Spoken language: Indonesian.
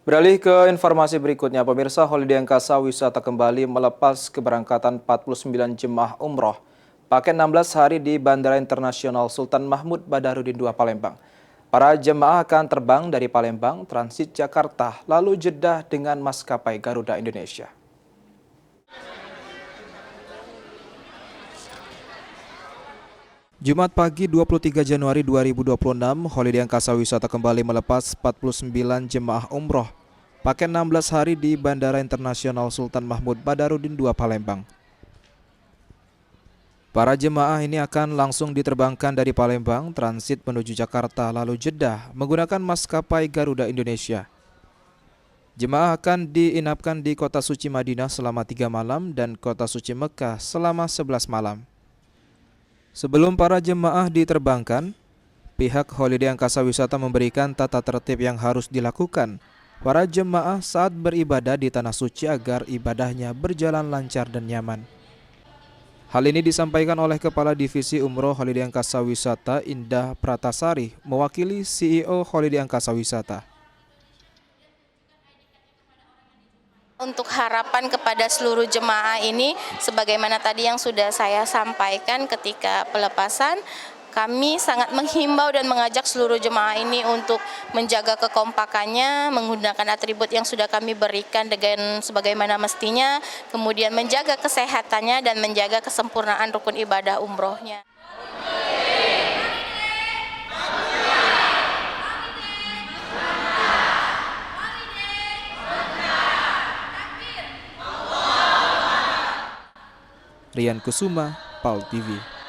Beralih ke informasi berikutnya, pemirsa, Holiday Angkasa Wisata kembali melepas keberangkatan 49 jemaah umroh paket 16 hari di Bandara Internasional Sultan Mahmud Badarudin II Palembang. Para jemaah akan terbang dari Palembang, transit Jakarta, lalu Jeddah dengan maskapai Garuda Indonesia. Jumat pagi 23 Januari 2026, Holiday Angkasa Wisata kembali melepas 49 jemaah umroh paket 16 hari di Bandara Internasional Sultan Mahmud Badarudin II Palembang. Para jemaah ini akan langsung diterbangkan dari Palembang, transit menuju Jakarta lalu Jeddah menggunakan maskapai Garuda Indonesia. Jemaah akan diinapkan di Kota Suci Madinah selama 3 malam dan Kota Suci Mekah selama 11 malam. Sebelum para jemaah diterbangkan, pihak Holiday Angkasa Wisata memberikan tata tertib yang harus dilakukan para jemaah saat beribadah di Tanah Suci agar ibadahnya berjalan lancar dan nyaman. Hal ini disampaikan oleh Kepala Divisi Umroh Holiday Angkasa Wisata Indah Pratasari mewakili CEO Holiday Angkasa Wisata. Untuk harapan kepada seluruh jemaah ini, sebagaimana tadi yang sudah saya sampaikan ketika pelepasan, kami sangat menghimbau dan mengajak seluruh jemaah ini untuk menjaga kekompakannya, menggunakan atribut yang sudah kami berikan dengan sebagaimana mestinya, kemudian menjaga kesehatannya dan menjaga kesempurnaan rukun ibadah umrohnya. Rian Kusuma, PAL TV.